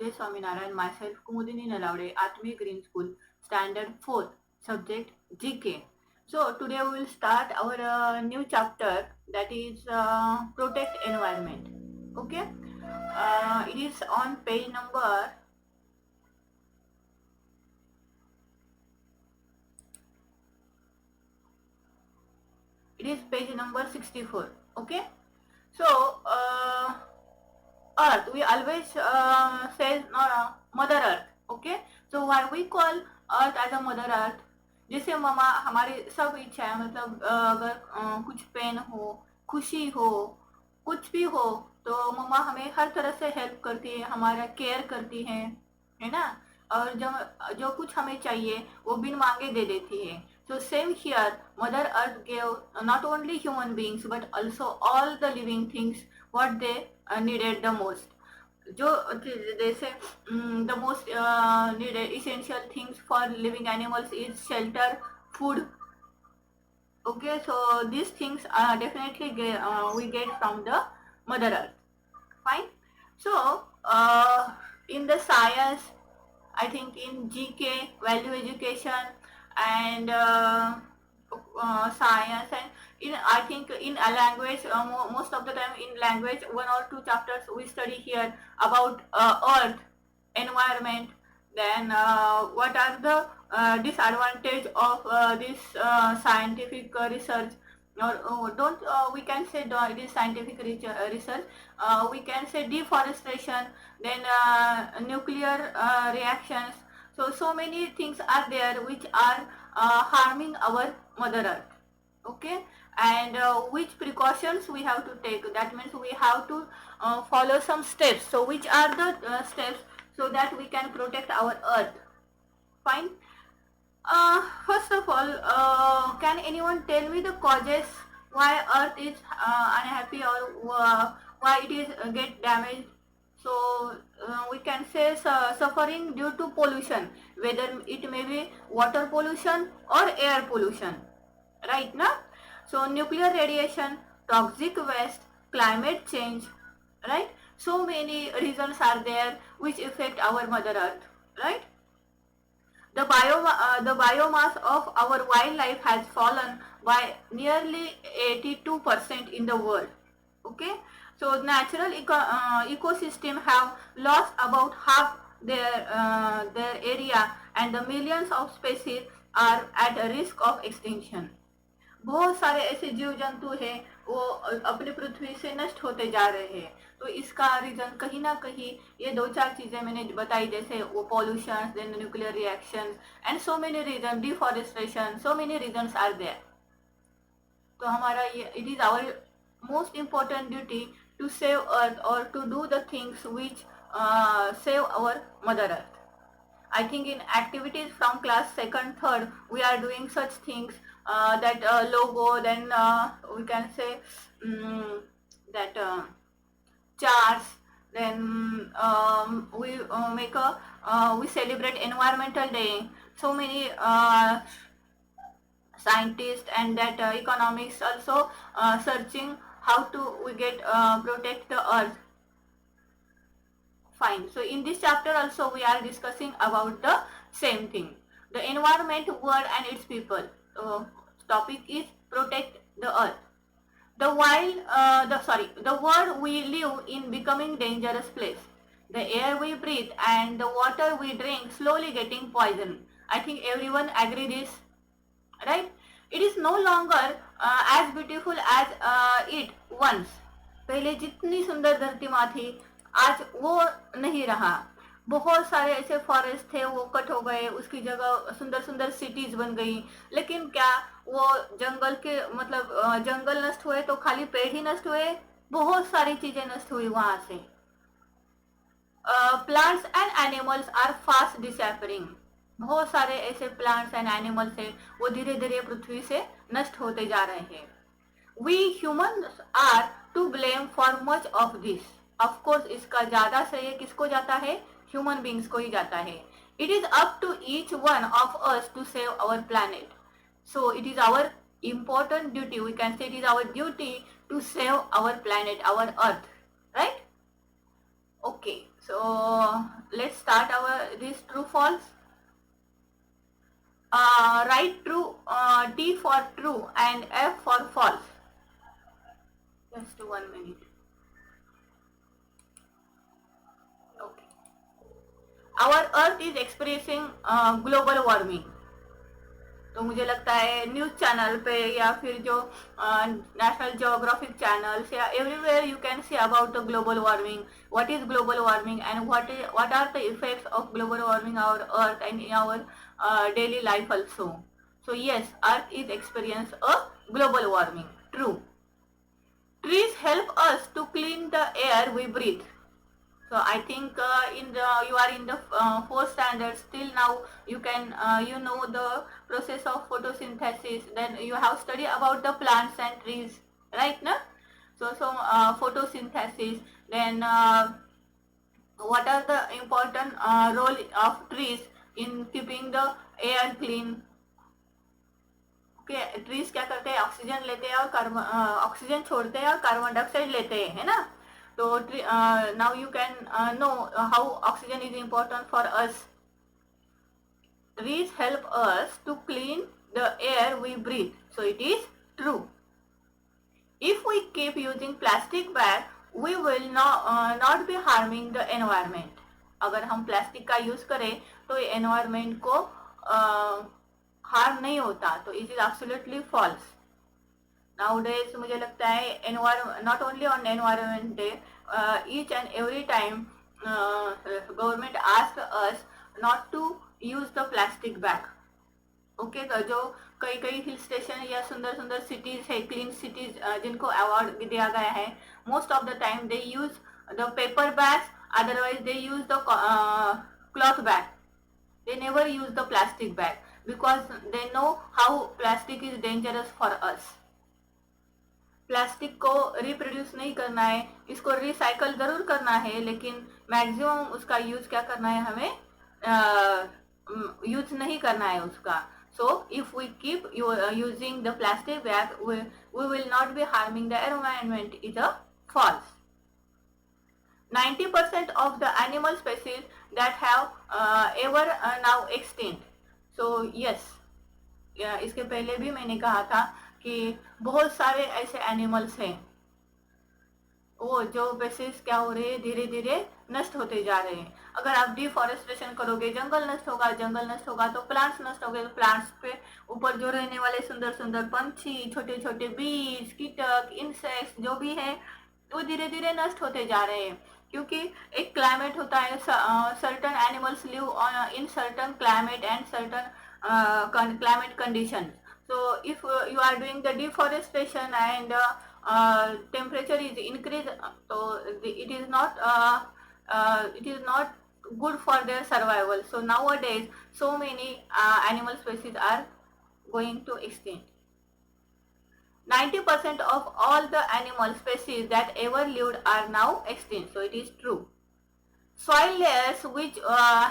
Jay Swaminarayan, myself Kumudini Nalaude, Atmi Green School, Standard 4, subject GK. So today we will start our new chapter, that is protect environment. Okay, it is on page number. It is page number 64. Okay, so Earth, we always say Mother Earth. Okay, so why we call Earth as a Mother Earth? जैसे mama हमारी सब इच्छा है, मतलब अगर कुछ pen हो, खुशी हो, कुछ भी हो, तो मम्मा हमें हर तरह से हेल्प करती है, हमारा केयर करती है ना। और जो कुछ हमें चाहिए वो बिन मांगे दे देती है. So same here, Mother Earth gave not only human beings but also all the living things what they needed the most. जो जैसे the most needed essential things for living animals is shelter, food. Okay, so these things are definitely we get from the Mother Earth. Fine. So in the science, I think in GK, value education, and science, and in I think in a language, most of the time in language, one or two chapters we study here about earth, environment, then what are the disadvantage of this scientific research, or don't we can say it is scientific research, we can say deforestation, then nuclear reactions. So many things are there which are harming our Mother Earth. Okay, and which precautions we have to take, that means we have to follow some steps. So which are the steps so that we can protect our earth? Fine. First of all, can anyone tell me the causes why earth is unhappy, or why it is get damaged? So we can say suffering due to pollution, whether it may be water pollution or air pollution, right now. So nuclear radiation, toxic waste, climate change, right? So many reasons are there which affect our Mother Earth, right? The biomass of our wildlife has fallen by nearly 82% in the world. Okay, so natural ecosystem have lost about half their area, and the millions of species are at a risk of extinction. बहुत सारे ऐसे जीव जंतु हैं वो अपनी पृथ्वी से नष्ट होते जा रहे हैं. तो इसका रीजन कहीं ना कहीं ये दो चार चीजें मैंने बताई, जैसे वो pollution, then nuclear reaction, and so many reason, deforestation, so many reasons are there. तो हमारा ये it is our most important duty to save earth, or to do the things which save our mother earth. I think in activities from class 2nd, 3rd, we are doing such things, that logo, then we can say that charts, then we celebrate environmental day. So many scientists and that economics also searching how to we get protect the earth. Fine. So in this chapter also we are discussing about the same thing, the environment, world and its people. Topic is protect the earth. The world we live in becoming dangerous place. The air we breathe and the water we drink slowly getting poisoned. I think everyone agree this, right? It is no longer as beautiful as it once. पहले जितनी सुंदर धरती माँ थी, आज वो नहीं रहा. बहुत सारे ऐसे फॉरेस्ट थे वो कट हो गए, उसकी जगह सुंदर सुंदर सिटीज बन गई. लेकिन क्या वो जंगल के मतलब जंगल नष्ट हुए तो खाली पेड़ ही नष्ट हुए? बहुत सारी चीजें नष्ट हुई वहां से. Plants and animals are fast disappearing. बहुत सारे ऐसे प्लांट्स एंड एनिमल्स हैं वो धीरे धीरे पृथ्वी से नष्ट होते जा रहे हैं. We humans are to blame for much of this. Of course इसका ज्यादा श्रेय किसको जाता है? ह्यूमन बींग्स को ही जाता है. It is up to each one of us to save our planet. So it is our important duty, we can say it is our duty to save our planet, our earth, right? Okay, so So let's start our this true false. Write true, T for true and F for false. Just 1 minute. Okay. Our Earth is experiencing global warming. तो मुझे लगता है news channel पे या फिर जो National Geographic channels या everywhere you can see about the global warming, what is global warming and what are the effects of global warming our earth and in our daily life also. So yes, Earth is experience a global warming. True. Trees help us to clean the air we breathe. So I think you are in the fourth standard. Still now you can you know the process of photosynthesis. Then you have studied about the plants and trees, right? No? So photosynthesis. Then what are the important role of trees in keeping the air clean? Okay, trees क्या करते हैं, oxygen लेते हैं और oxygen छोड़ते हैं और carbon dioxide लेते हैं, है ना. तो now you can know how oxygen is important for us. Trees help us to clean the air we breathe, so it is true. If we keep using plastic bag we will not be harming the environment. अगर हम plastic का use करें तो environment को harm नहीं होता. तो it is absolutely false. Nowadays मुझे लगता है not only on environment day, each and every time government ask us not to use the plastic bag. Okay, जो कई हिल स्टेशन या सुंदर सुंदर सिटीज है, क्लीन सिटीज, जिनको अवार्ड दिया गया है, most of the time they use the paper bags, otherwise they use the cloth bag. They never use the plastic bag because they know how plastic is dangerous for us. Plastic को reproduce नहीं करना है, इसको recycle जरूर करना है, लेकिन maximum उसका यूज क्या करना है, हमें यूज नहीं करना है उसका. So if we keep using the plastic bag, we will not be harming the environment. Is a false. 90% of the animal species that have ever now extinct. So yes, इसके पहले भी मैंने कहा था कि बहुत सारे ऐसे एनिमल्स हैं वो जो स्पेसीज क्या हो रहे हैं, धीरे धीरे नष्ट होते जा रहे हैं. अगर आप डिफॉरेस्टेशन करोगे, जंगल नष्ट होगा तो प्लांट्स नष्ट हो गए, तो प्लांट्स पे ऊपर जो रहने वाले सुंदर सुंदर पंछी, छोटे छोटे बीज, कीटक, इंसेक्ट्स जो भी है, वो धीरे धीरे नष्ट होते जा रहे हैं. क्योंकि एक क्लाइमेट होता है, certain animals live in certain climate and certain climate condition. So if you are doing the deforestation and temperature is increased, so it is not good for their survival. So nowadays so many animal species are going to extinct. 90% of all the animal species that ever lived are now extinct. So it is true. Soil layers which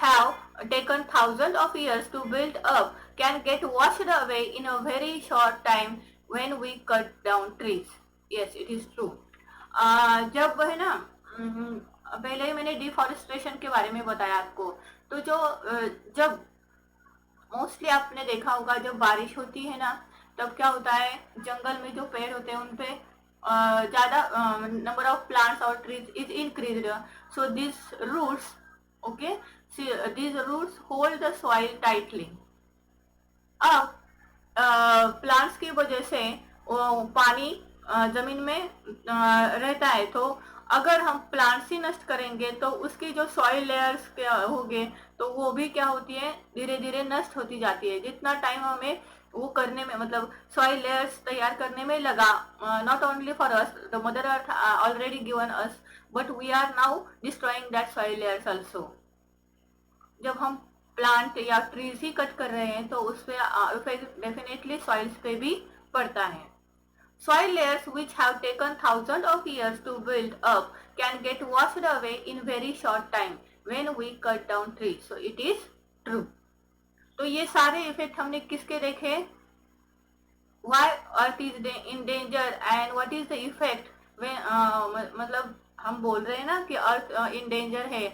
have taken thousands of years to build up can get washed away in a very short time when we cut down trees. Yes, it is true. जब है ना, पहले ही मैंने deforestation के बारे में बताया आपको. तो जब मोस्टली आपने देखा होगा जब बारिश होती है ना, तब क्या होता है, जंगल में जो पेड़ होते हैं उन पे ज्यादा नंबर ऑफ प्लांट्स और trees is increased. So this roots, okay, this roots hold the soil tightly. अब प्लांट्स की वजह से पानी जमीन में रहता है, तो अगर हम प्लांट्स ही नष्ट करेंगे तो उसकी जो सॉइल लेयर्स क्या होंगे, तो वो भी क्या होती है, धीरे धीरे नष्ट होती जाती है. जितना टाइम हमें वो करने में, मतलब सॉइल लेयर्स तैयार करने में लगा, not only for us, the mother earth already given us, but we are now destroying that soil layers also. जब हम प्लांट या ट्रीज ही कट कर रहे हैं तो उस पर इफेक्ट डेफिनेटली सॉइल्स पे भी पड़ता है. Soil layers which have taken thousands of years to build up can get washed away in very short time when we cut down trees. So it is true. तो ये सारे effect हमने किसके देखे? Why earth is in danger and what is the effect when मतलब हम बोल रहे हैं ना कि अर्थ इन डेंजर है,